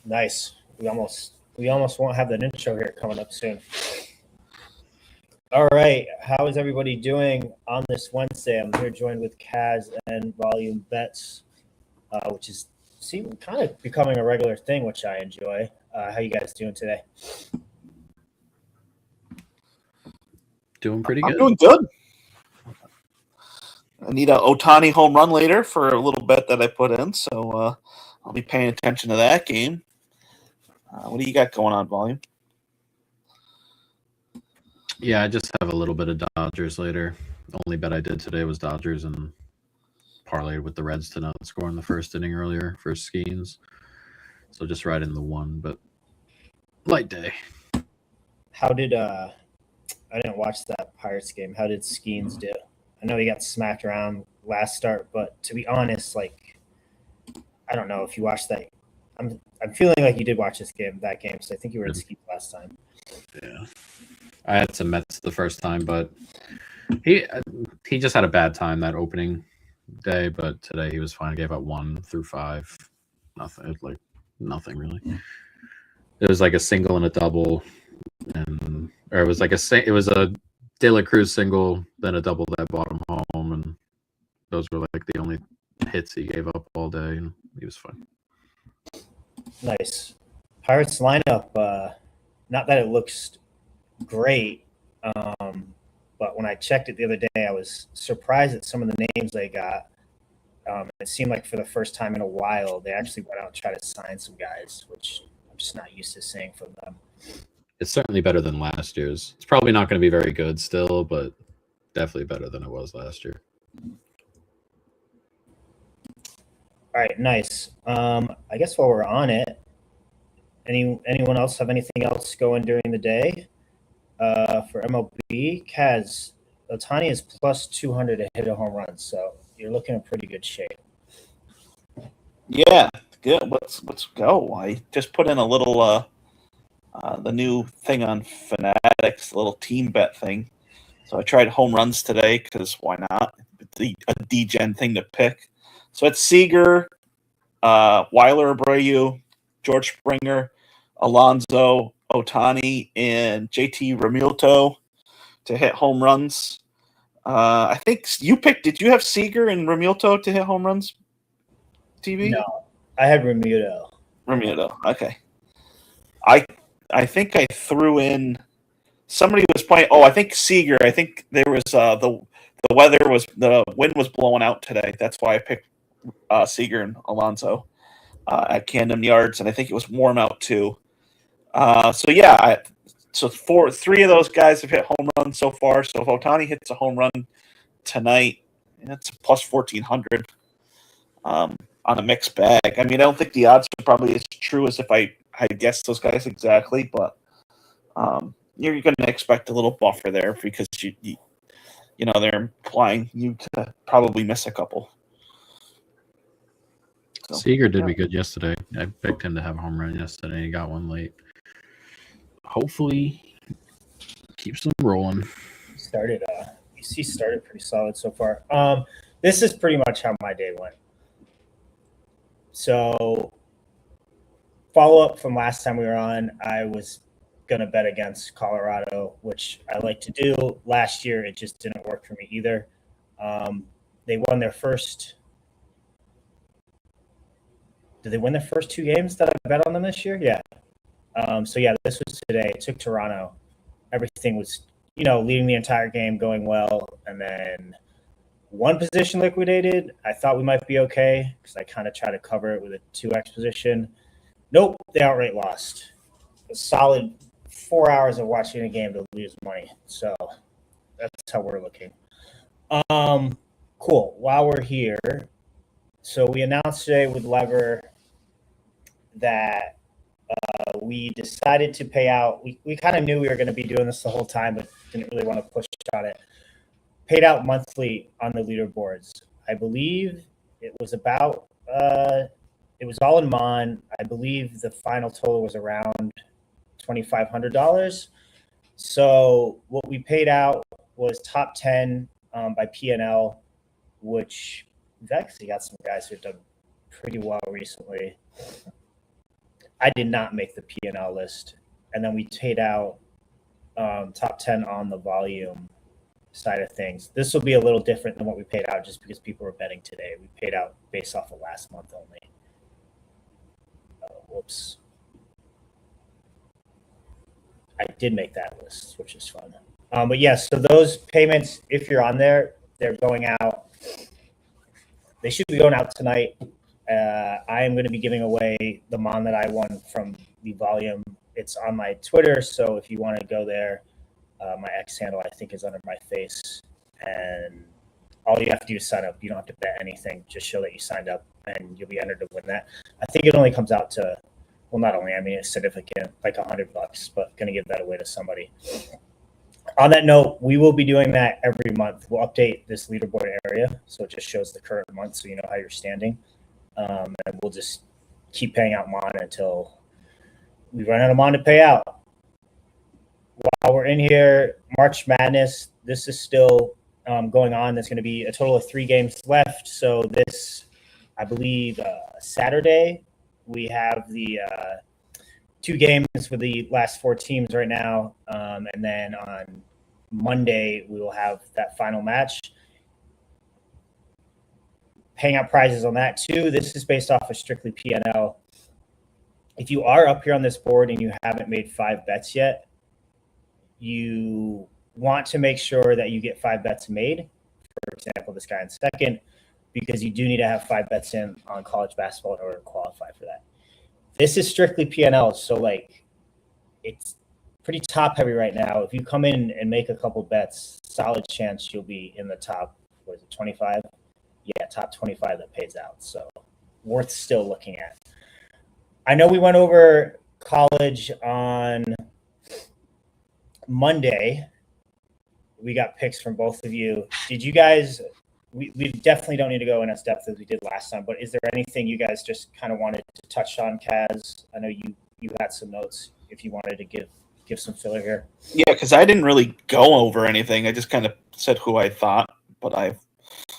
Nice. We almost won't have that intro here coming up soon. All right. How is everybody doing on this Wednesday? I'm here joined with Kaz and Volume Bets, which is kind of becoming a regular thing, which I enjoy. How you guys doing today? Doing pretty good. I'm doing good. I need a Ohtani home run later for a little bet that I put in, so I'll be paying attention to that game. What do you got going on, Volume? Yeah, I just have a little bit of Dodgers later. The only bet I did today was Dodgers and parlayed with the Reds to not score in the first inning earlier for Skeens. So just right in the one, but light day. How did I didn't watch that Pirates game. How did Skeens do? I know he got smacked around last start, but to be honest, like I don't know if you watched that. I'm feeling like you did watch that game. So I think you were at Skeens last time. Yeah, I had some Mets the first time, but he just had a bad time that opening day. But today he was fine. Gave up 1 through 5, nothing really. It was like a single and a double, it was a De La Cruz single, then a double that brought him home, and those were like the only hits he gave up all day, and he was fine. Nice. Pirates lineup, not that it looks great, but when I checked it the other day, I was surprised at some of the names they got. It seemed like for the first time in a while, they actually went out and tried to sign some guys, which I'm just not used to seeing from them. It's certainly better than last year's. It's probably not going to be very good still, but definitely better than it was last year. All right, nice. I guess while we're on it, anyone else have anything else going during the day? For MLB, Kaz, Ohtani is plus 200 to hit a home run, so you're looking in pretty good shape. Yeah, good. Let's go. I just put in a little the new thing on Fanatics, the little team bet thing. So I tried home runs today because why not? It's a D-gen thing to pick. So it's Seager, Weiler Abreu, George Springer, Alonso, Ohtani, and JT Realmuto to hit home runs. I think you picked. Did you have Seager and Realmuto to hit home runs? TV? No, I had Realmuto. Realmuto. Okay. I think I threw in. Somebody was playing. Oh, I think Seager. I think there was the wind was blowing out today. That's why I picked Seager and Alonso at Camden Yards, and I think it was warm out too. So three of those guys have hit home runs so far. So if Ohtani hits a home run tonight, that's plus 1,400 on a mixed bag. I mean, I don't think the odds are probably as true as if I had guessed those guys exactly, but you're going to expect a little buffer there because you they're implying you to probably miss a couple. So, Seager did be good yesterday. I picked him to have a home run yesterday. He got one late. Hopefully, keeps them rolling. Started pretty solid so far. This is pretty much how my day went. So, follow up from last time we were on, I was going to bet against Colorado, which I like to do. Last year, it just didn't work for me either. They won their first. Did they win their first 2 games that I bet on them this year? Yeah. This was today. It took Toronto. Everything was, leading the entire game, going well. And then one position liquidated. I thought we might be okay because I kind of tried to cover it with a 2x position. Nope, they outright lost. A solid 4 hours of watching a game to lose money. So that's how we're looking. Cool. While we're here, so we announced today with Levr that we decided to pay out. We kind of knew we were going to be doing this the whole time, but didn't really want to push on it. Paid out monthly on the leaderboards. I believe it was about, it was all in Mon. I believe the final total was around $2,500. So what we paid out was top 10 by P&L, which we've actually got some guys who've done pretty well recently. I did not make the P&L list, and then we paid out top 10 on the volume side of things. This will be a little different than what we paid out just because people were betting today. We paid out based off of last month only. Whoops. I did make that list, which is fun. But yes, so those payments, if you're on there, they're going out. They should be going out tonight. I am going to be giving away the Mon that I won from the volume. It's on my Twitter, so if you want to go there, my X handle I think is under my face, and all you have to do is sign up. You don't have to bet anything; just show that you signed up, and you'll be entered to win that. I think it only comes out to, well, not only, I mean, it's significant, like $100, but going to give that away to somebody. On that note, we will be doing that every month. We'll update this leaderboard area, so it just shows the current month, so you know how you're standing. And we'll just keep paying out Mon until we run out of Mon to pay out. While we're in here, March Madness, this is still going on. There's going to be a total of 3 games left. So this, I believe, Saturday, we have the 2 games with the last 4 teams right now. And then on Monday, we will have that final match. Paying out prizes on that too. This is based off of strictly P&L. If you are up here on this board and you haven't made 5 bets yet, you want to make sure that you get 5 bets made. For example, this guy in second, because you do need to have 5 bets in on college basketball in order to qualify for that. This is strictly P&L, so like it's pretty top heavy right now. If you come in and make a couple bets, solid chance you'll be in the top, what is it, 25? Yeah, top 25 that pays out. So worth still looking at. I know we went over college on Monday. We got picks from both of you. Did you guys, we definitely don't need to go in as depth as we did last time, but is there anything you guys just kind of wanted to touch on, Kaz? I know you had some notes if you wanted to give some filler here. Yeah, because I didn't really go over anything. I just kind of said who I thought, but I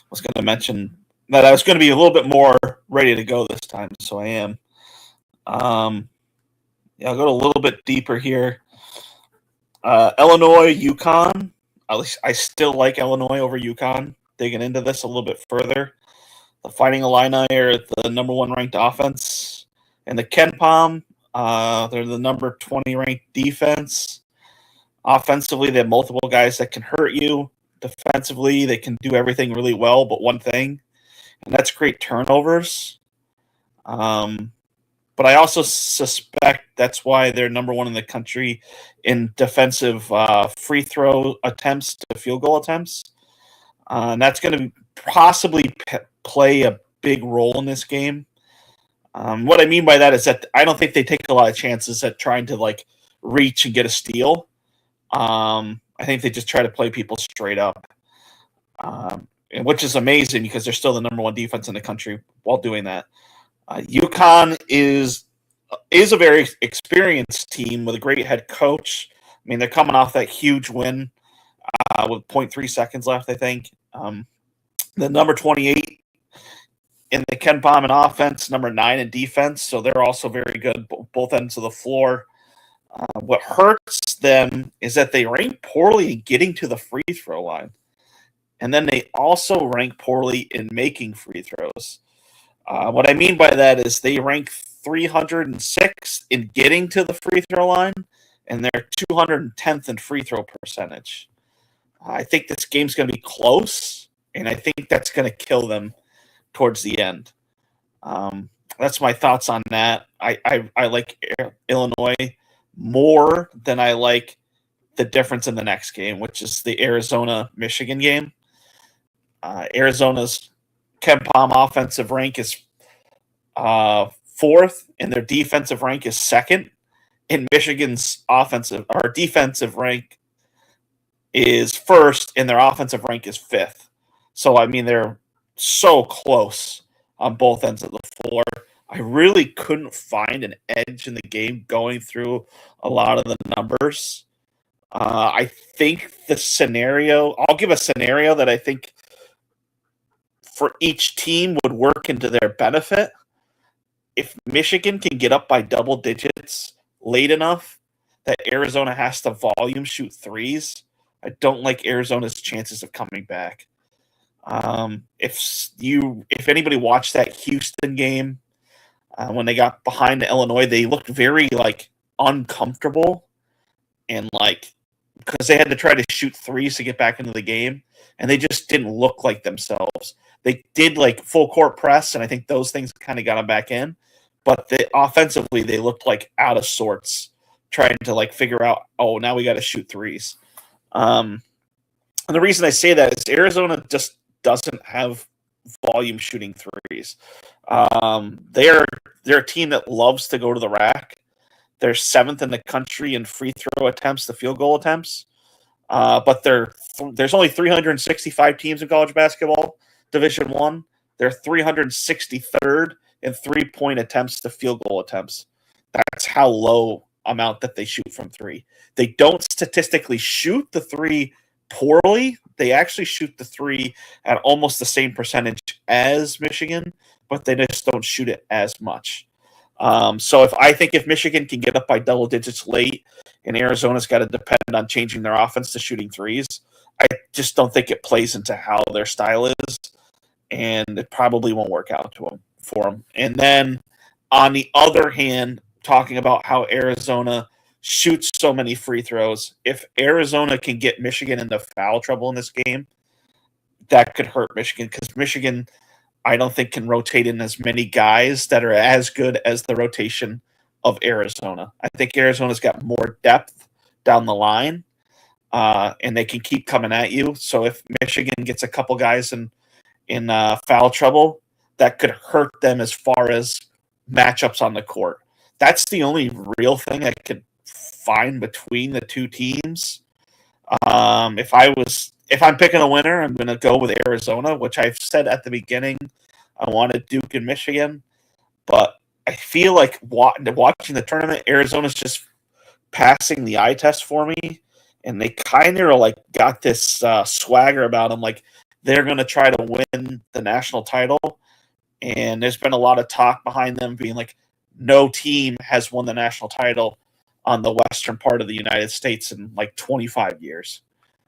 was going to mention that I was going to be a little bit more ready to go this time, so I am. Yeah, I'll go a little bit deeper here. Illinois, UConn. At least I still like Illinois over UConn. Digging into this a little bit further, the Fighting Illini are the number 1 ranked offense, and the Ken Palm, they're the number 20 ranked defense. Offensively, they have multiple guys that can hurt you. Defensively, they can do everything really well, but one thing, and that's create turnovers. But I also suspect that's why they're number 1 in the country in defensive free throw attempts to field goal attempts. And that's going to possibly play a big role in this game. What I mean by that is that I don't think they take a lot of chances at trying to like reach and get a steal. I think they just try to play people straight up, which is amazing because they're still the number 1 defense in the country while doing that. UConn is a very experienced team with a great head coach. I mean, they're coming off that huge win with 0.3 seconds left, I think. The number 28 in the Ken Palm in offense, number 9 in defense, so they're also very good both ends of the floor. What hurts them is that they rank poorly in getting to the free throw line, and then they also rank poorly in making free throws. What I mean by that is they rank 306 in getting to the free throw line, and they're 210th in free throw percentage. I think this game's going to be close, and I think that's going to kill them towards the end. That's my thoughts on that. I like Illinois more than I like the difference in the next game, which is the Arizona-Michigan game. Arizona's Ken Palm offensive rank is 4th, and their defensive rank is 2nd. And Michigan's defensive rank is 1st, and their offensive rank is 5th. So, I mean, they're so close on both ends of the floor. I really couldn't find an edge in the game going through a lot of the numbers. I think I'll give a scenario that I think for each team would work into their benefit if Michigan can get up by double digits late enough that Arizona has to volume shoot threes, I don't like Arizona's chances of coming back. If anybody watched that Houston game when they got behind Illinois, they looked very like uncomfortable and like because they had to try to shoot threes to get back into the game, and they just didn't look like themselves. They did like full court press, and I think those things kind of got them back in. But offensively, they looked like out of sorts, trying to like figure out, oh, now we got to shoot threes. And the reason I say that is Arizona just doesn't have volume shooting threes. They're a team that loves to go to the rack. They're 7th in the country in free throw attempts to field goal attempts. But there's only 365 teams in college basketball, Division I. They're 363rd in three-point attempts to field goal attempts. That's how low amount that they shoot from three. They don't statistically shoot the three poorly. They actually shoot the three at almost the same percentage as Michigan, but they just don't shoot it as much. So I think if Michigan can get up by double digits late and Arizona's got to depend on changing their offense to shooting threes, I just don't think it plays into how their style is, and it probably won't work out for them. And then on the other hand, talking about how Arizona shoots so many free throws, if Arizona can get Michigan into foul trouble in this game, that could hurt Michigan because Michigan, I don't think, can rotate in as many guys that are as good as the rotation of Arizona. I think Arizona's got more depth down the line, and they can keep coming at you. So if Michigan gets a couple guys in foul trouble, that could hurt them as far as matchups on the court. That's the only real thing I could find between the two teams. If I'm picking a winner, I'm going to go with Arizona, which I've said at the beginning. I wanted Duke and Michigan, but I feel like watching the tournament, Arizona's just passing the eye test for me, and they kind of like got this swagger about them, like they're going to try to win the national title. And there's been a lot of talk behind them being like, no team has won the national title on the western part of the United States in like 25 years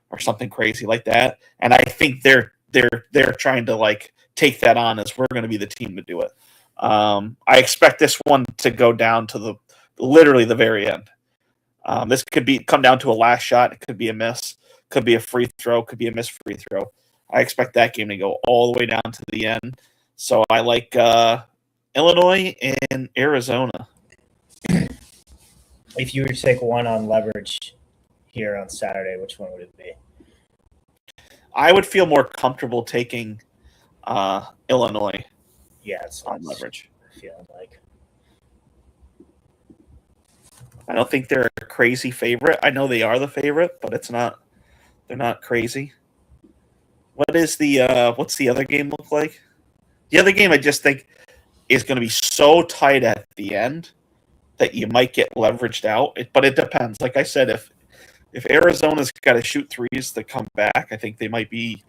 or something crazy like that. And I think they're trying to like take that on as we're going to be the team to do it. I expect this one to go down to literally the very end. This could come down to a last shot. It could be a miss, could be a free throw, could be a missed free throw. I expect that game to go all the way down to the end. So I like Illinois and Arizona. If you were to take one on leverage here on Saturday, which one would it be? I would feel more comfortable taking Illinois. Yeah, it's on leverage. Feeling like I don't think they're a crazy favorite. I know they are the favorite, but they're not crazy. What's the other game look like? The other game I just think is going to be so tight at the end that you might get leveraged out. But it depends. Like I said, if Arizona's got to shoot threes to come back, I think they might be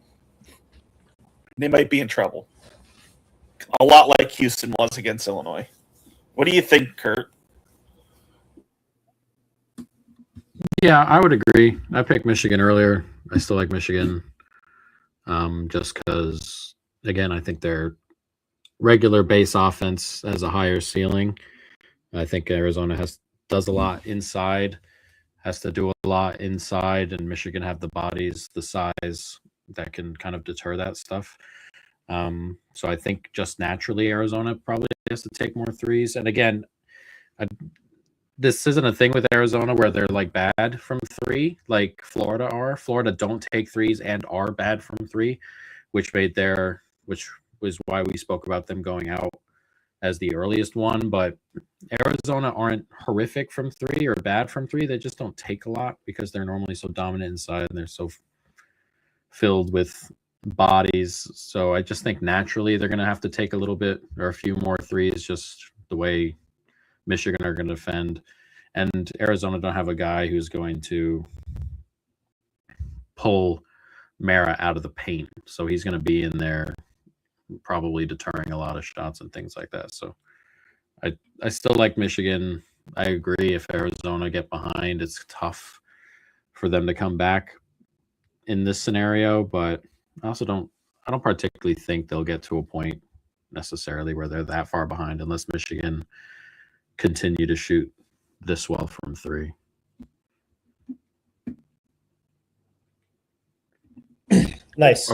in trouble. A lot like Houston was against Illinois. What do you think, Kurt? Yeah, I would agree. I picked Michigan earlier. I still like Michigan, just because, again, I think their regular base offense has a higher ceiling. I think Arizona does a lot inside, has to do a lot inside, and Michigan have the bodies, the size that can kind of deter that stuff. So I think just naturally Arizona probably has to take more threes. And again, this isn't a thing with Arizona where they're like bad from three, like Florida are. Florida don't take threes and are bad from three, which was why we spoke about them going out as the earliest one. But Arizona aren't horrific from three or bad from three. They just don't take a lot because they're normally so dominant inside and they're so filled with bodies. So I just think naturally they're going to have to take a little bit or a few more threes, just the way Michigan are going to defend. And Arizona don't have a guy who's going to pull Mara out of the paint. So he's going to be in there probably deterring a lot of shots and things like that. So I still like Michigan. I agree. If Arizona get behind, it's tough for them to come back in this scenario. But I don't particularly think they'll get to a point necessarily where they're that far behind unless Michigan continue to shoot this well from three. Nice.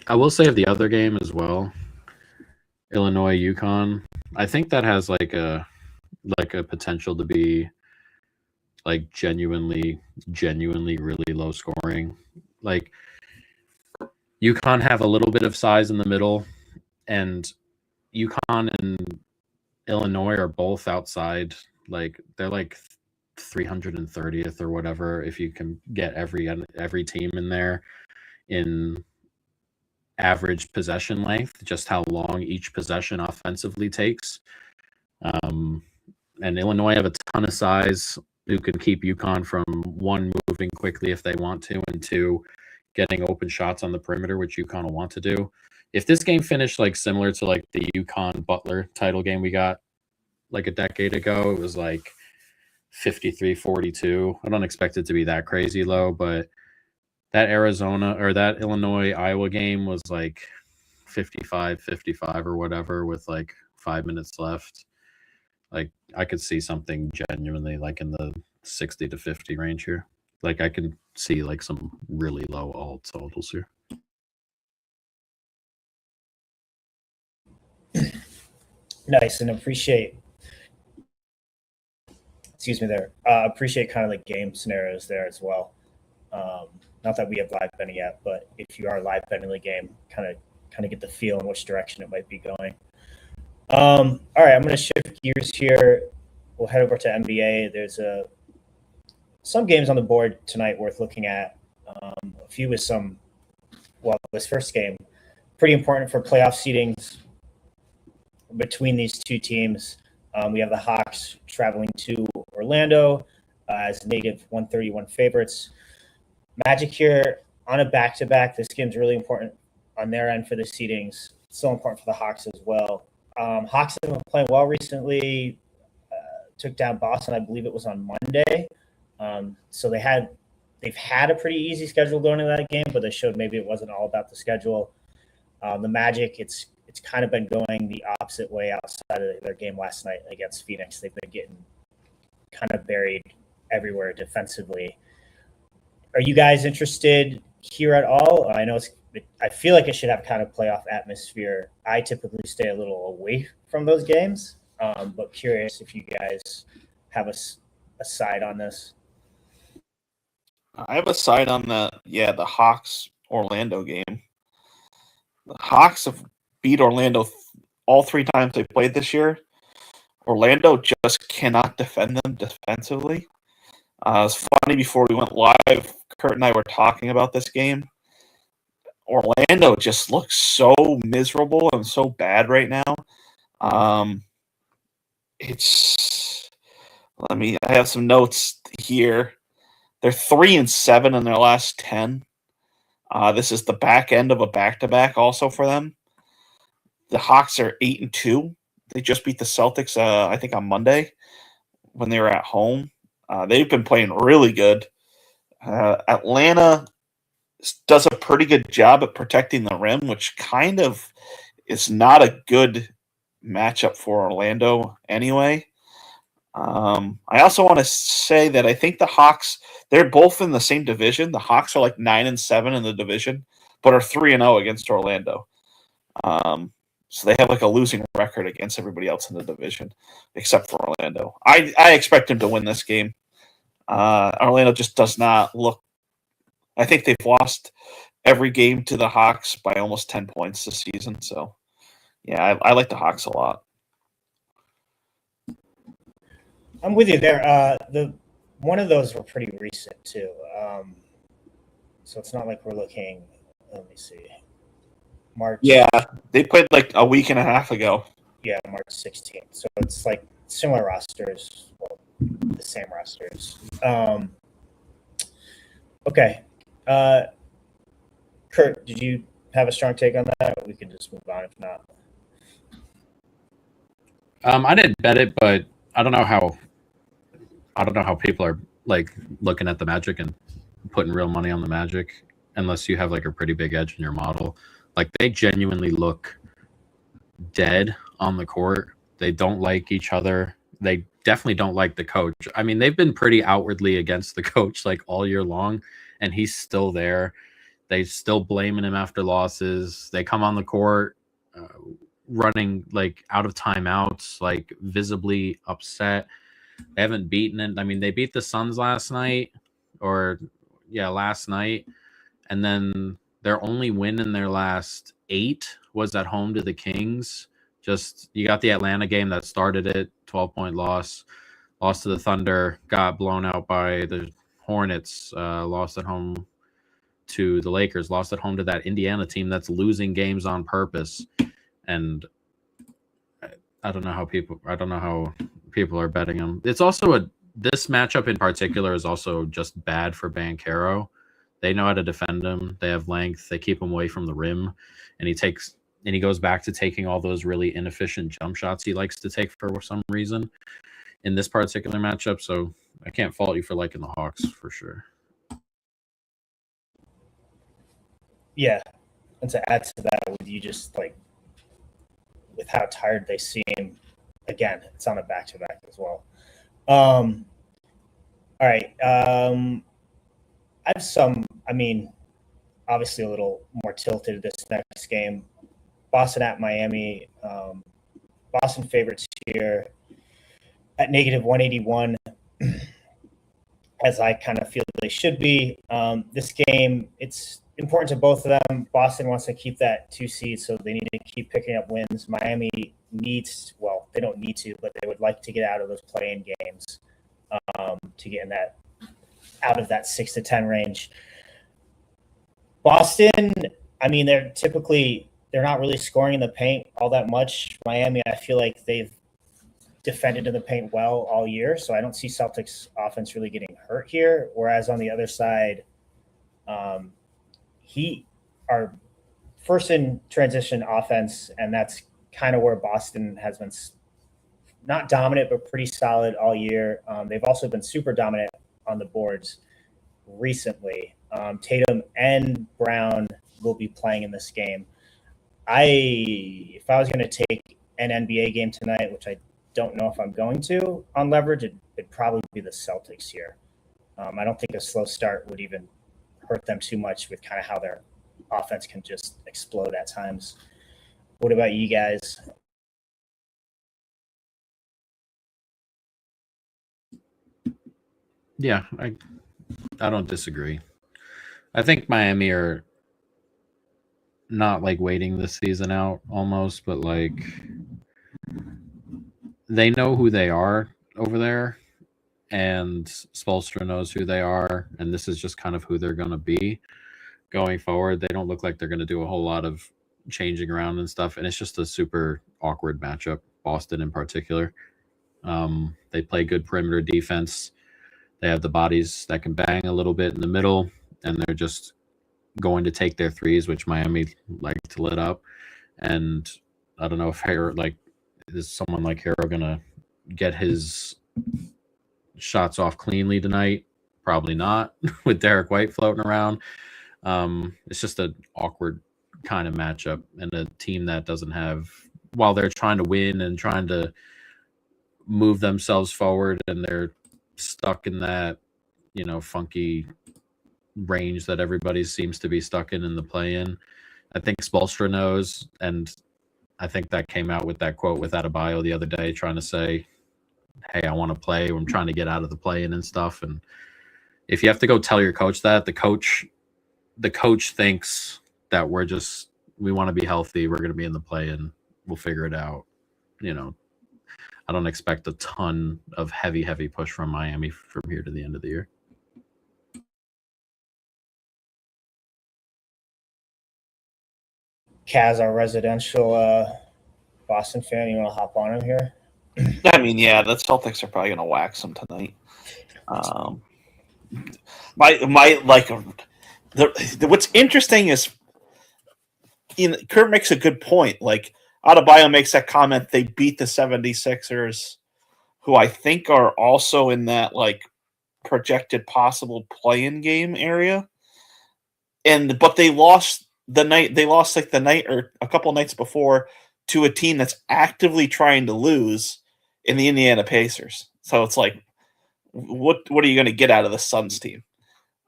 I will say of the other game as well, Illinois UConn. I think that has like a potential to be like genuinely really low scoring. Like UConn have a little bit of size in the middle, and UConn and Illinois are both outside. Like they're like 330th or whatever if you can get every team in there in average possession length, just how long each possession offensively takes. And Illinois have a ton of size who can keep UConn from one, moving quickly if they want to, and two, getting open shots on the perimeter, which UConn will want to do. If this game finished like similar to like the UConn Butler title game we got like a decade ago, it was like 53-42. I don't expect it to be that crazy low, but that Arizona or that Illinois Iowa game was like 55-55 or whatever with like 5 minutes left. Like I could see something genuinely like in the 60 to 50 range here. Like I can see like some really low all totals here. Nice, and appreciate kind of like game scenarios there as well. Not that we have live betting yet, but if you are live betting the game, kind of get the feel in which direction it might be going. All right, I'm going to shift gears here. We'll head over to NBA. There's some games on the board tonight worth looking at. A few with some. Well, this first game, pretty important for playoff seedings between these two teams. We have the Hawks traveling to Orlando as native 131 favorites. Magic here on a back-to-back. This game's really important on their end for the seedings. It's so important for the Hawks as well. Hawks have been playing well recently. Took down Boston, I believe it was on Monday. So they've had a pretty easy schedule going into that game, but they showed maybe it wasn't all about the schedule. The Magic, it's kind of been going the opposite way outside of their game last night against Phoenix. They've been getting kind of buried everywhere defensively. Are you guys interested here at all? I feel like it should have kind of playoff atmosphere. I typically stay a little away from those games, but curious if you guys have a side on this. I have a side on the Hawks Orlando game. The Hawks have beat Orlando all 3 times they played this year. Orlando just cannot defend them defensively. It's funny, before we went live, Kurt and I were talking about this game. Orlando just looks so miserable and so bad right now. I have some notes here. They're 3-7 in their last 10. This is the back end of a back-to-back also for them. The Hawks are 8-2. They just beat the Celtics, I think, on Monday when they were at home. They've been playing really good. Atlanta does a pretty good job at protecting the rim, which kind of is not a good matchup for Orlando anyway. I also want to say that I think the Hawks, they're both in the same division. The Hawks are like 9-7 in the division, but are 3-0 against Orlando. So they have like a losing record against everybody else in the division, except for Orlando. I expect them to win this game. Orlando just does not look. I think they've lost every game to the Hawks by almost 10 points this season. So, yeah, I like the Hawks a lot. I'm with you there. One of those were pretty recent too. So it's not like we're looking. Let me see. March. Yeah, they played like a week and a half ago. Yeah, March 16th. So it's like similar rosters, well, the same rosters. Okay. Kurt, did you have a strong take on that? We can just move on if not. I didn't bet it, but I don't know how people are like looking at the Magic and putting real money on the Magic unless you have like a pretty big edge in your model. Like they genuinely look dead on the court. They don't like each other. They definitely don't like the coach. I mean, they've been pretty outwardly against the coach like all year long, and he's still there. They still blaming him after losses. They come on the court running like out of timeouts, like visibly upset. They haven't beaten it. I mean, they beat the Suns last night, last night, and then their only win in their last 8 was at home to the Kings. Just you got the Atlanta game that started it, 12-point loss. Lost to the Thunder, got blown out by the Hornets. Lost at home to the Lakers. Lost at home to that Indiana team that's losing games on purpose. And I don't know how people are betting them. It's also this matchup in particular is also just bad for Banchero. They know how to defend him. They have length. They keep him away from the rim, and he goes back to taking all those really inefficient jump shots he likes to take for some reason in this particular matchup. So I can't fault you for liking the Hawks for sure. Yeah, and to add to that, with you just like with how tired they seem, again, it's on a back-to-back as well. All right. I have some, obviously a little more tilted this next game. Boston at Miami. Boston favorites here at -181, as I kind of feel they should be. This game, it's important to both of them. Boston wants to keep that 2 seed, so they need to keep picking up wins. Miami needs, well, they don't need to, but they would like to get out of those play-in games to get in that out of that 6 to 10 range. Boston, they're not really scoring in the paint all that much. Miami, I feel like they've defended in the paint well all year, so I don't see Celtics offense really getting hurt here. Whereas on the other side, Heat are first in transition offense, and that's kind of where Boston has been not dominant, but pretty solid all year. They've also been super dominant on the boards recently. Tatum and Brown will be playing in this game. If I was going to take an NBA game tonight, which I don't know if I'm going to on leverage, it'd probably be the Celtics here. I don't think a slow start would even hurt them too much with kind of how their offense can just explode at times. What about you guys? Yeah, I don't disagree. I think Miami are not like waiting the season out almost, but like they know who they are over there, and Spoelstra knows who they are, and this is just kind of who they're going to be going forward. They don't look like they're going to do a whole lot of changing around and stuff, and it's just a super awkward matchup, Boston in particular. They play good perimeter defense. They have the bodies that can bang a little bit in the middle, and they're just going to take their threes, which Miami like to lit up. And I don't know if is someone like Harrow going to get his shots off cleanly tonight? Probably not with Derek White floating around. It's just an awkward kind of matchup, and a team that doesn't have, while they're trying to win and trying to move themselves forward, and they're stuck in that, funky range that everybody seems to be stuck in the play-in. I think Spoelstra knows, and I think that came out with that quote with Adebayo the other day, trying to say, hey, I want to play. I'm trying to get out of the play-in and stuff. And if you have to go tell your coach that, the coach thinks that we want to be healthy. We're going to be in the play-in. We'll figure it out. I don't expect a ton of heavy push from Miami from here to the end of the year. Kaz, our residential Boston fan, you want to hop on him here? Yeah, the Celtics are probably going to wax them tonight. What's interesting is, Kurt makes a good point. Like, Adebayo makes that comment. They beat the 76ers, who I think are also in that like projected possible play-in game area. But they lost the night like the night or a couple nights before to a team that's actively trying to lose in the Indiana Pacers. So it's like, what are you going to get out of the Suns team?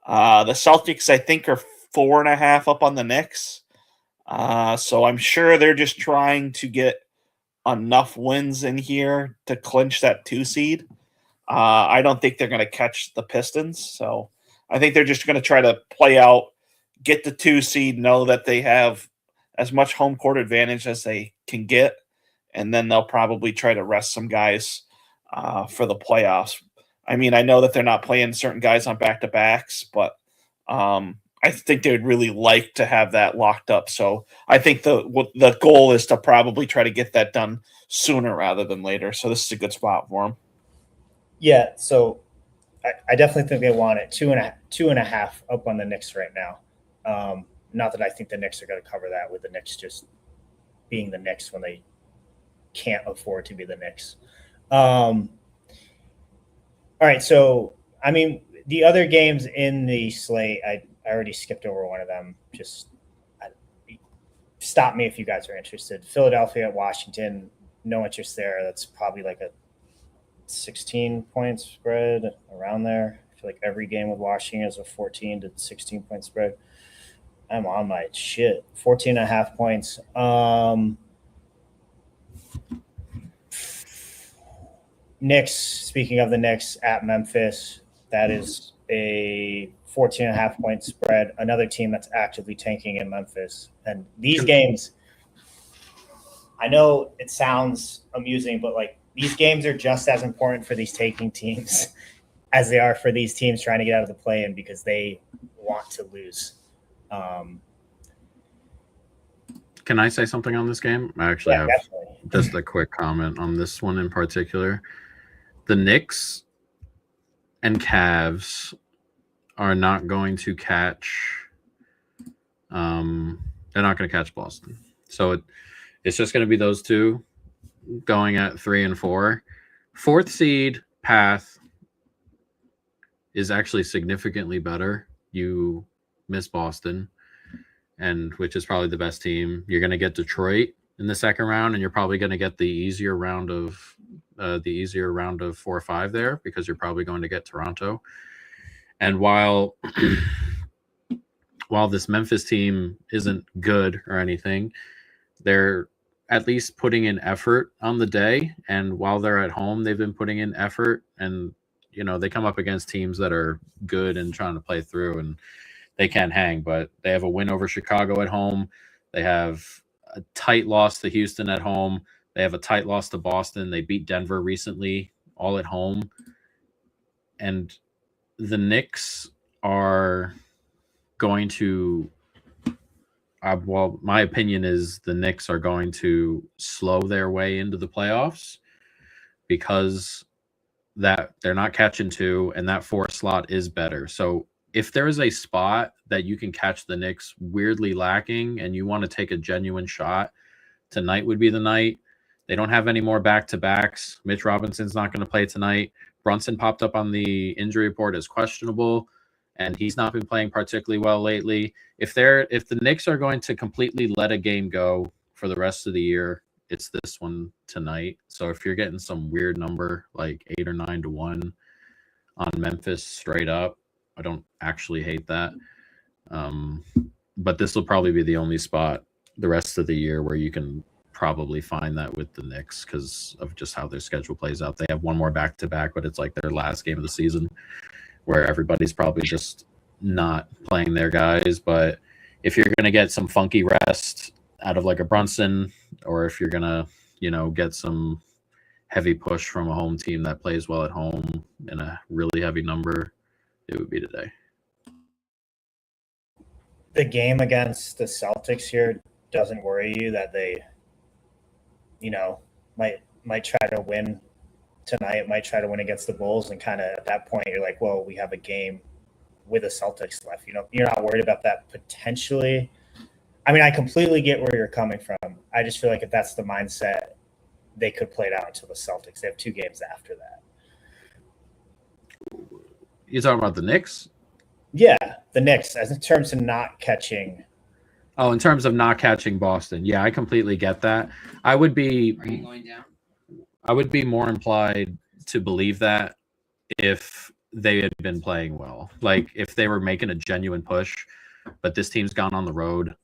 The Celtics, I think, are 4.5 up on the Knicks. So I'm sure they're just trying to get enough wins in here to clinch that 2 seed. I don't think they're going to catch the Pistons. So I think they're just going to try to play out, get the 2 seed, know that they have as much home court advantage as they can get, and then they'll probably try to rest some guys for the playoffs. I mean, I know that they're not playing certain guys on back-to-backs, but I think they would really like to have that locked up. So I think the goal is to probably try to get that done sooner rather than later. So this is a good spot for them. Yeah, so I definitely think they want it 2.5 up on the Knicks right now. Not that I think the Knicks are going to cover that, with the Knicks just being the Knicks when they can't afford to be the Knicks. All right, so I mean, the other games in the slate, I already skipped over one of them. Just stop me if you guys are interested. Philadelphia at Washington, no interest there. That's probably like a 16-point spread around there. I feel like every game with Washington is a 14 to 16-point spread. I'm on my shit. 14.5 points. Knicks, speaking of the Knicks, at Memphis, that is a 14.5 point spread. Another team that's actively tanking in Memphis. And these games, I know it sounds amusing, but like these games are just as important for these tanking teams as they are for these teams trying to get out of the play-in, because they want to lose. Can I say something on this game? I actually have definitely. just a quick comment on this one in particular. The Knicks and Cavs are not going to catch they're not going to catch Boston. So it's just going to be those two going at 3 and 4. 4th seed path is actually significantly better. You miss Boston, and which is probably the best team. You're going to get Detroit in the second round, and you're probably going to get the easier round of 4 or 5 there, because you're probably going to get Toronto. And while this Memphis team isn't good or anything, they're at least putting in effort on the day. And while they're at home, they've been putting in effort. And, they come up against teams that are good and trying to play through, and they can't hang. But they have a win over Chicago at home. They have a tight loss to Houston at home. They have a tight loss to Boston. They beat Denver recently, all at home. And the Knicks are going to my opinion is the Knicks are going to slow their way into the playoffs, because that they're not catching 2, and that 4 slot is better. So if there is a spot that you can catch the Knicks weirdly lacking and you want to take a genuine shot, tonight would be the night. They don't have any more back-to-backs. Mitch Robinson's not going to play tonight. Brunson popped up on the injury report as questionable, and he's not been playing particularly well lately. If the Knicks are going to completely let a game go for the rest of the year, it's this one tonight. So if you're getting some weird number like 8 or 9 to 1 on Memphis straight up, I don't actually hate that. But this will probably be the only spot the rest of the year where you can probably find that with the Knicks, because of just how their schedule plays out. They have one more back-to-back, but it's like their last game of the season, where everybody's probably just not playing their guys. But if you're going to get some funky rest out of like a Brunson, or if you're going to, get some heavy push from a home team that plays well at home in a really heavy number, it would be today. The game against the Celtics here doesn't worry you that they, might try to win tonight, might try to win against the Bulls, and kind of at that point you're like, well, we have a game with the Celtics left. You're not worried about that potentially. I mean, I completely get where you're coming from. I just feel like if that's the mindset, they could play it out until the Celtics. They have 2 games after that. You talking about the Knicks? Yeah, the Knicks, as in terms of not catching. Oh, in terms of not catching Boston, yeah, I completely get that. I would be going down? I would be more implied to believe that if they had been playing well, like if they were making a genuine push. But this team's gone on the road.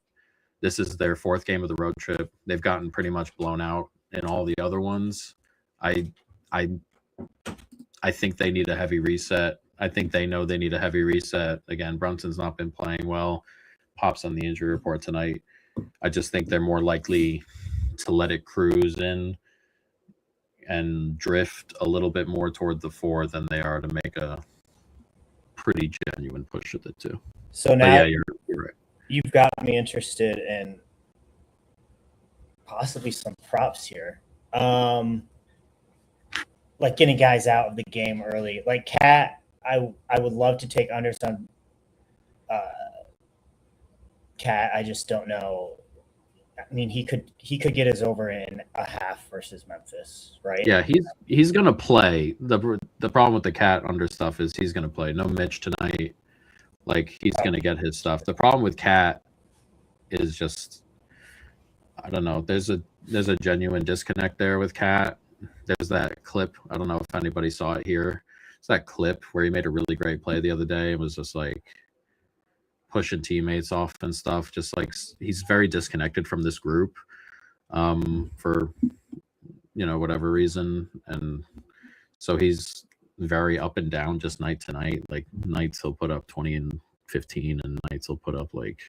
This is their 4th game of the road trip. They've gotten pretty much blown out in all the other ones. I think they need a heavy reset. I think they know they need a heavy reset. Again, Brunson's not been playing well. Pop's on the injury report tonight. I just think they're more likely to let it cruise in and drift a little bit more toward the 4 than they are to make a pretty genuine push at the 2. So But now yeah, you're right. you've got me interested in possibly some props here. Like getting guys out of the game early. Like Cat, I would love to take unders on Cat. I just don't know. I mean, he could get his over in a half versus Memphis, right? Yeah, he's gonna play. The problem with the Cat under stuff is he's gonna play. No Mitch tonight. Like he's gonna get his stuff. The problem with Cat is just I don't know. There's a genuine disconnect there with Cat. There's that clip. I don't know if anybody saw it here. It's that clip where he made a really great play the other day. It was just like pushing teammates off and stuff. Just like he's very disconnected from this group for whatever reason, and so he's very up and down just night to night. Like nights he'll put up 20 and 15, and nights he'll put up like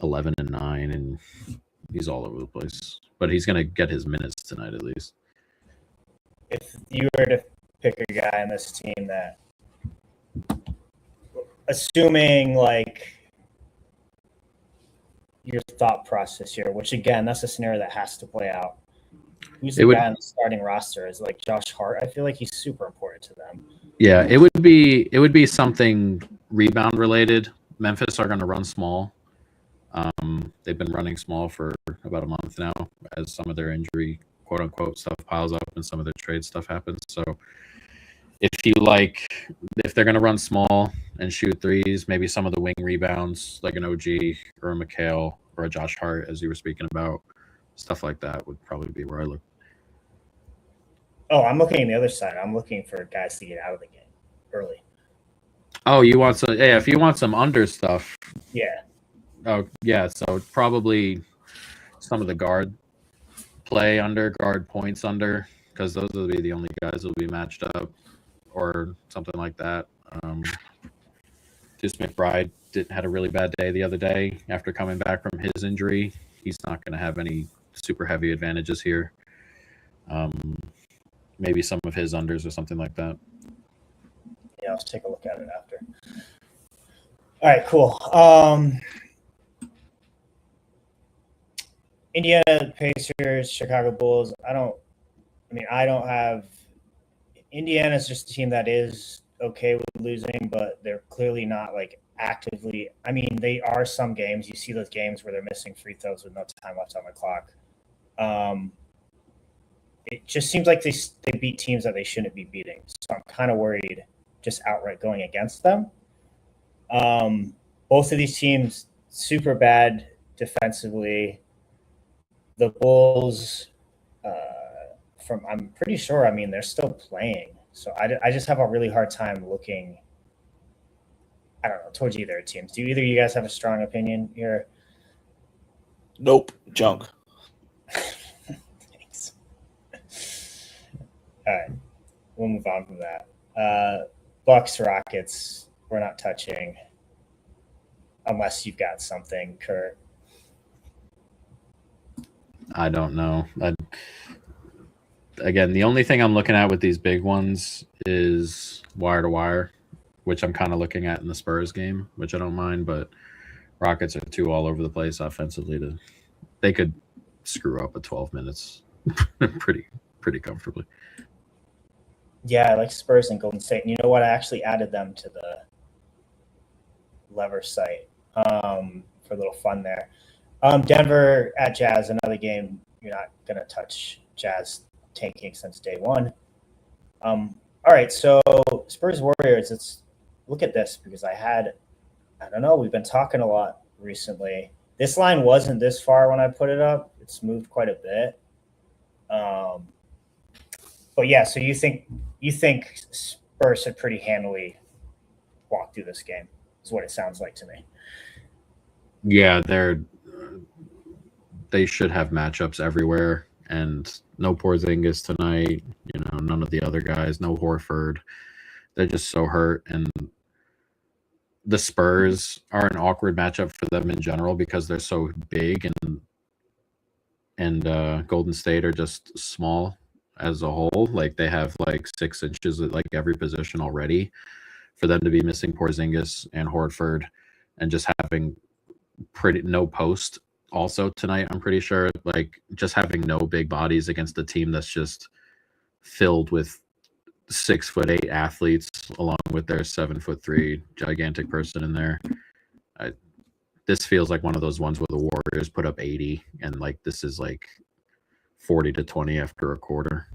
11 and 9, and he's all over the place. But he's gonna get his minutes tonight at least. If you were to pick a guy on this team that, assuming like your thought process here, which again, that's a scenario that has to play out. Who's the guy on the starting roster? Is like Josh Hart? I feel like he's super important to them. Yeah, it would be something rebound related. Memphis are going to run small. They've been running small for about a month now, as some of their injury quote unquote stuff piles up and some of their trade stuff happens. So if they're going to run small and shoot threes, maybe some of the wing rebounds like an OG or a McHale or a Josh Hart, as you were speaking about, stuff like that would probably be where I look. Oh, I'm looking at the other side. I'm looking for guys to get out of the game early. Oh, you want some? Yeah, if you want some under stuff. Yeah. Oh, yeah. So probably some of the guard play under, guard points under, because those will be the only guys that will be matched up or something like that. Just McBride had a really bad day the other day after coming back from his injury. He's not going to have any super heavy advantages here. Maybe some of his unders or something like that. Yeah, let's take a look at it after. All right, cool. Indiana Pacers, Chicago Bulls. I don't have. Indiana's just a team that is okay with losing, but they're clearly not like actively. I mean, they are some games. You see those games where they're missing free throws with no time left on the clock. It just seems like they beat teams that they shouldn't be beating. So I'm kind of worried just outright going against them. Both of these teams super bad defensively. The Bulls, I'm pretty sure. I mean, they're still playing, so I just have a really hard time looking. I don't know towards either teams. Do either of you guys have a strong opinion here? Nope, junk. Thanks. All right, we'll move on from that. Bucks, Rockets, we're not touching unless you've got something, Kurt. I don't know. Again, the only thing I'm looking at with these big ones is wire to wire, which I'm kind of looking at in the Spurs game, which I don't mind. But Rockets are too all over the place offensively. They could screw up at 12 minutes pretty comfortably. Yeah, I like Spurs and Golden State. And you know what? I actually added them to the Levr site. a little fun there. Denver at Jazz, another game you're not going to touch. Jazz tanking since day one. All right, so Spurs Warriors, let's look at this because I don't know, we've been talking a lot recently. This line wasn't this far when I put it up. It's moved quite a bit. But yeah, so you think Spurs had pretty handily walked through this game is what it sounds like to me. Yeah, they should have matchups everywhere, and no Porzingis tonight. None of the other guys. No Horford. They're just so hurt, and the Spurs are an awkward matchup for them in general because they're so big, and Golden State are just small as a whole. Like they have like 6 inches at like every position already. For them to be missing Porzingis and Horford, and just having no post also tonight, I'm pretty sure, like just having no big bodies against a team that's just filled with 6'8" athletes along with their 7'3" gigantic person in there. This feels like one of those ones where the Warriors put up 80 and like this is like 40-20 after a quarter.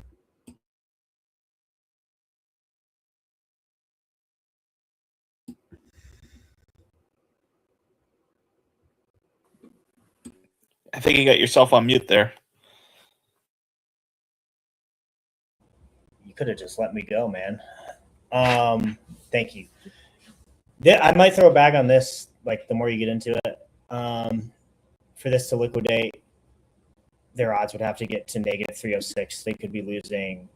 I think you got yourself on mute there. You could have just let me go, man. Thank you. I might throw a bag on this, like the more you get into it. For this to liquidate, their odds would have to get to negative 306. They could be losing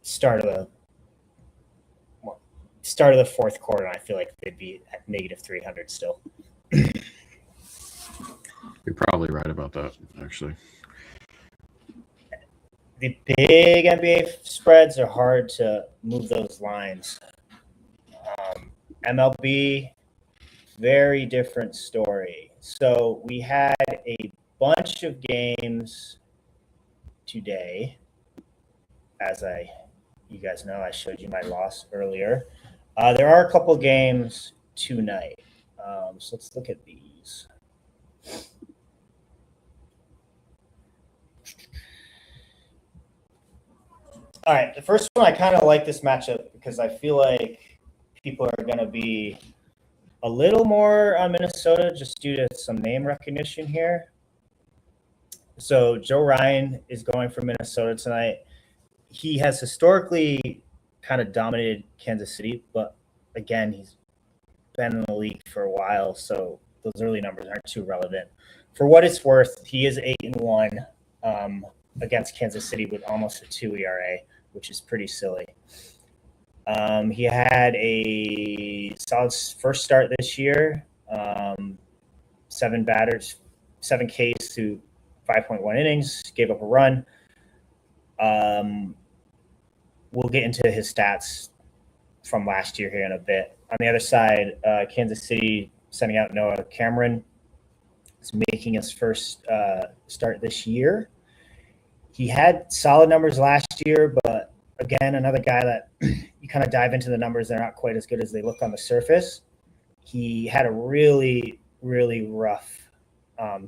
start of the fourth quarter, and I feel like they'd be at negative 300 still. You're probably right about that, actually. The big NBA spreads are hard to move those lines. MLB, very different story. So we had a bunch of games today. As you guys know, I showed you my loss earlier. There are a couple games tonight. So let's look at these. All right, the first one, I kind of like this matchup because I feel like people are going to be a little more on Minnesota just due to some name recognition here. So Joe Ryan is going for Minnesota tonight. He has historically kind of dominated Kansas City, but again, he's been in the league for a while, so those early numbers aren't too relevant. For what it's worth, he is 8-1 against Kansas City with almost a 2 ERA, which is pretty silly. He had a solid first start this year, 7 batters, 7 Ks through 5.1 innings, gave up a run. We'll get into his stats from last year here in a bit. On the other side, Kansas City sending out Noah Cameron is making his first start this year. He had solid numbers last year, but again, another guy that you kind of dive into the numbers, they're not quite as good as they look on the surface. He had a really, really rough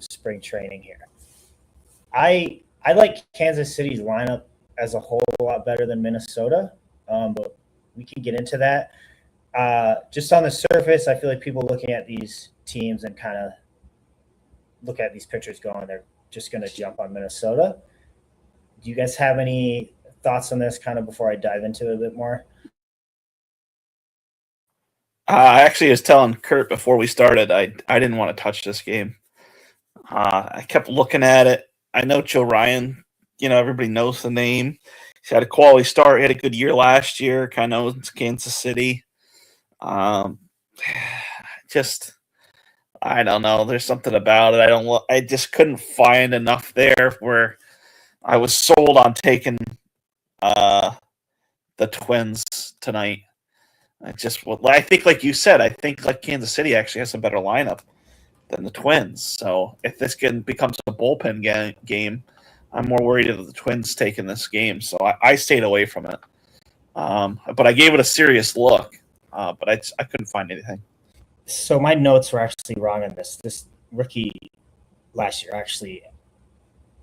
spring training here. I like Kansas City's lineup as a whole a lot better than Minnesota, but we can get into that. Just on the surface, I feel like people looking at these teams and kind of look at these pitchers going, they're just going to jump on Minnesota. Do you guys have any thoughts on this kind of before I dive into it a bit more? I actually was telling Kurt before we started, I didn't want to touch this game. I kept looking at it. I know Joe Ryan, everybody knows the name. He's had a quality start. He had a good year last year, kind of knows Kansas City. Just, I don't know. There's something about it. I just couldn't find enough there where I was sold on taking the Twins tonight. I think, like you said, I think like Kansas City actually has a better lineup than the Twins. So if this becomes a bullpen game, I'm more worried of the Twins taking this game. So I stayed away from it. But I gave it a serious look. But I couldn't find anything. So my notes were actually wrong on this. rookie last year actually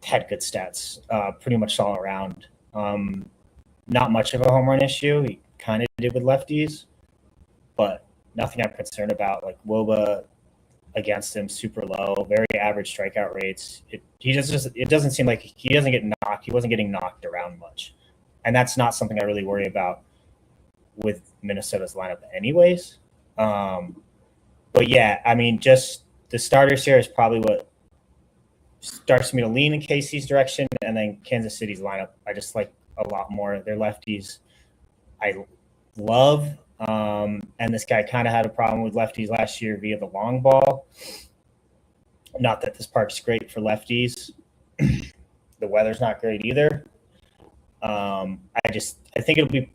had good stats, pretty much all around. Not much of a home run issue. He kind of did with lefties, but nothing I'm concerned about. Like WOBA against him, super low, very average strikeout rates. It doesn't seem like he doesn't get knocked. He wasn't getting knocked around much, and that's not something I really worry about with Minnesota's lineup, anyways. But yeah, I mean, just the starters here is probably what starts me to lean in KC's direction, and then Kansas City's lineup I just like a lot more. Their lefties I love, and this guy kind of had a problem with lefties last year via the long ball. Not that this park's great for lefties. The weather's not great either. I think it'll be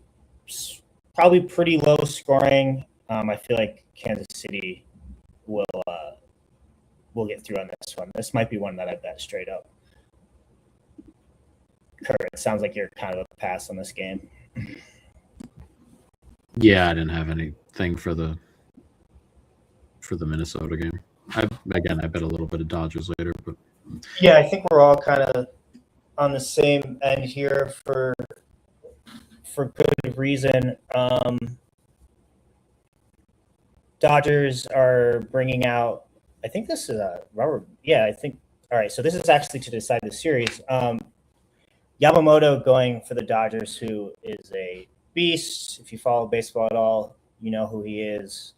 probably pretty low scoring. I feel like Kansas City will get through on this one. This might be one that I bet straight up. Kurt, it sounds like you're kind of a pass on this game. Yeah, I didn't have anything for the Minnesota game. I bet a little bit of Dodgers later, but yeah, I think we're all kind of on the same end here for good reason. Dodgers are bringing out. I think this is a rubber. Yeah, I think. All right, so this is actually to decide the series. Yamamoto going for the Dodgers, who is a beast. If you follow baseball at all, you know who he is.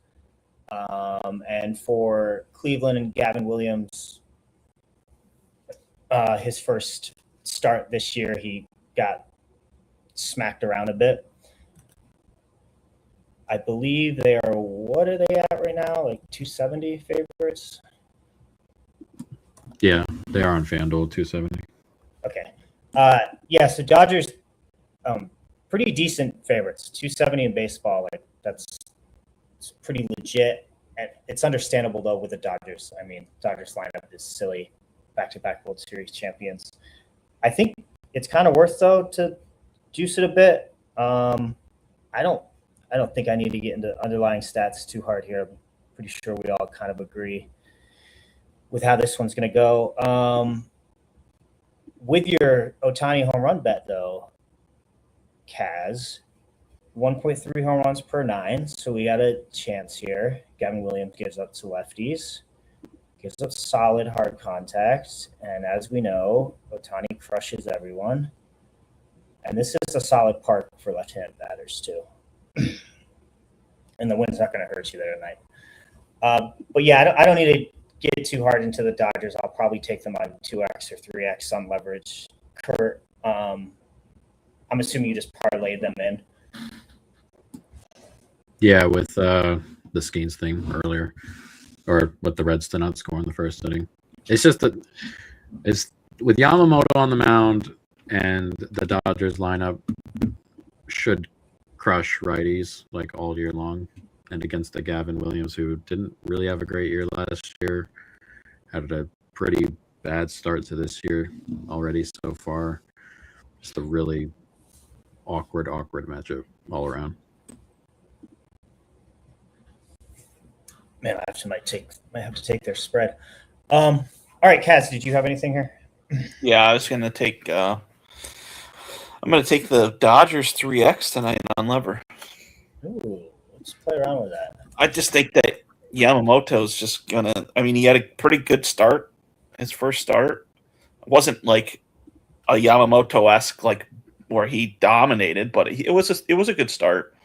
And for Cleveland and Gavin Williams, his first start this year, he got smacked around a bit. I believe they are, what are they at right now? Like 270 favorites? yeah, they are on FanDuel 270. Okay. Yeah, so Dodgers, pretty decent favorites. 270 in baseball, like it's pretty legit. And it's understandable though with the Dodgers. I mean, Dodgers lineup is silly. Back-to-back World Series champions. I think it's kind of worth though to juice it a bit. I don't think I need to get into underlying stats too hard here. I'm pretty sure we all kind of agree with how this one's going to go. With your Ohtani home run bet, though, Kaz, 1.3 home runs per 9, so we got a chance here. Gavin Williams gives up to lefties, gives up solid hard contact, and as we know, Ohtani crushes everyone. And this is a solid park for left-handed batters, too. And the wind's not going to hurt you there tonight. But yeah, I don't need to get too hard into the Dodgers. I'll probably take them on 2x or 3x on leverage. Kurt, I'm assuming you just parlayed them in. Yeah, with the Skeens thing earlier, or with the Reds to not score in the first inning. It's just that it's with Yamamoto on the mound and the Dodgers lineup should crush righties like all year long. And against the Gavin Williams, who didn't really have a great year last year, had a pretty bad start to this year already so far. Just a really awkward matchup all around. Man, might have to take their spread. All right, Kaz, did you have anything here? Yeah, I was gonna take. I'm gonna take the Dodgers 3x tonight on Levr. Ooh, let's play around with that. I just think that Yamamoto's just gonna. I mean, he had a pretty good start. His first start it wasn't like a Yamamoto-esque like where he dominated, but it was a good start.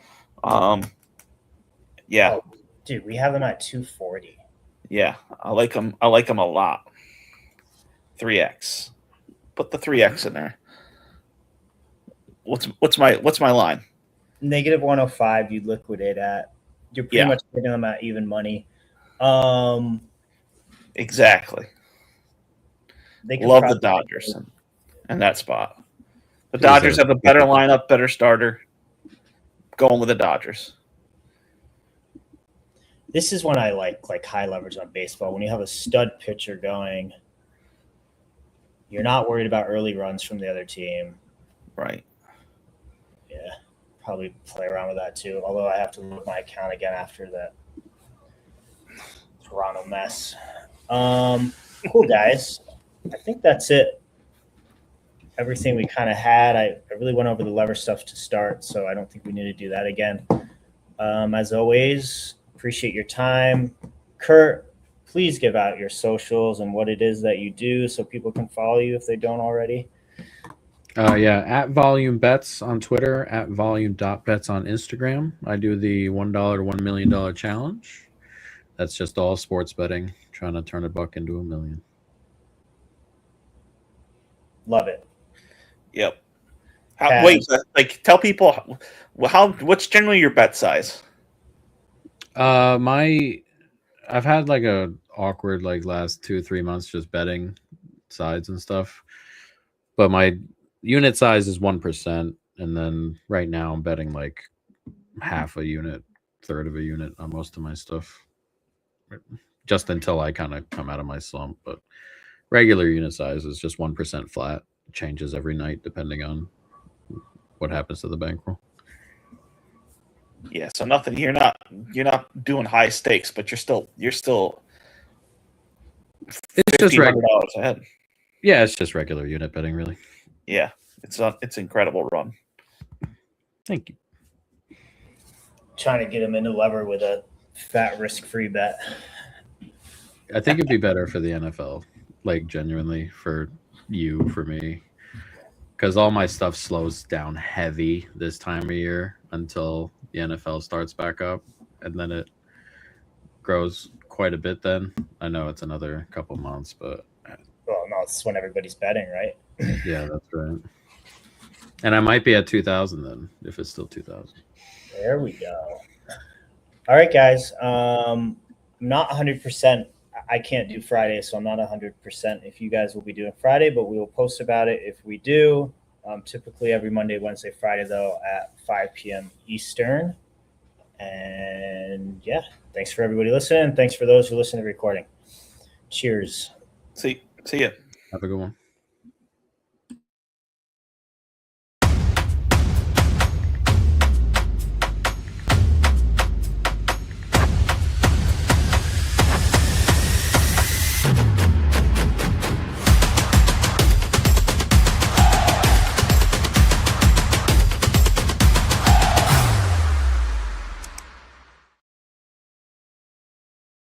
Yeah. Oh, dude, we have them at 240. Yeah, I like him. I like him a lot. 3x. Put the 3x in there. What's my line? Negative 105 you liquidate at. You're pretty much getting them at even money. Exactly. They love the Dodgers in that spot. The Dodgers have a better lineup, better starter. Going with the Dodgers. This is when I like high leverage on baseball. When you have a stud pitcher going, you're not worried about early runs from the other team. Right. Yeah, probably play around with that too. Although I have to look at my account again after that Toronto mess. Cool, guys. I think that's it. Everything we kind of had. I really went over the Levr stuff to start, so I don't think we need to do that again. As always, appreciate your time. Kurt, please give out your socials and what it is that you do so people can follow you if they don't already. Yeah, at Volume Bets on Twitter, at volume.bets on Instagram. I do the $1 to $1 million challenge. That's just all sports betting, trying to turn a buck into $1 million. Love it. Yep. Wait, like tell people what's generally your bet size? I've had like a awkward like last 2-3 months just betting sides and stuff, but my unit size is 1%, and then right now I'm betting like half a unit, third of a unit on most of my stuff, just until I kind of come out of my slump. But regular unit size is just 1% flat. It changes every night depending on what happens to the bankroll. Yeah, so nothing. You're not doing high stakes, but you're still It's just regular. $1,500 ahead. Yeah, it's just regular unit betting, really. Yeah, it's incredible run. Thank you. Trying to get him into Levr with a fat risk-free bet. I think it'd be better for the NFL, like genuinely for you, for me, because all my stuff slows down heavy this time of year until the NFL starts back up, and then it grows quite a bit. Then I know it's another couple months, but Well, no, it's when everybody's betting, right? yeah, that's right. And I might be at 2,000 then, if it's still 2,000. There we go. All right, guys. I'm not 100%. I can't do Friday, so I'm not 100% if you guys will be doing Friday, but we will post about it if we do. Typically every Monday, Wednesday, Friday, though, at 5 p.m. Eastern. And yeah, thanks for everybody listening. Thanks for those who listen to the recording. Cheers. See ya. Have a good one.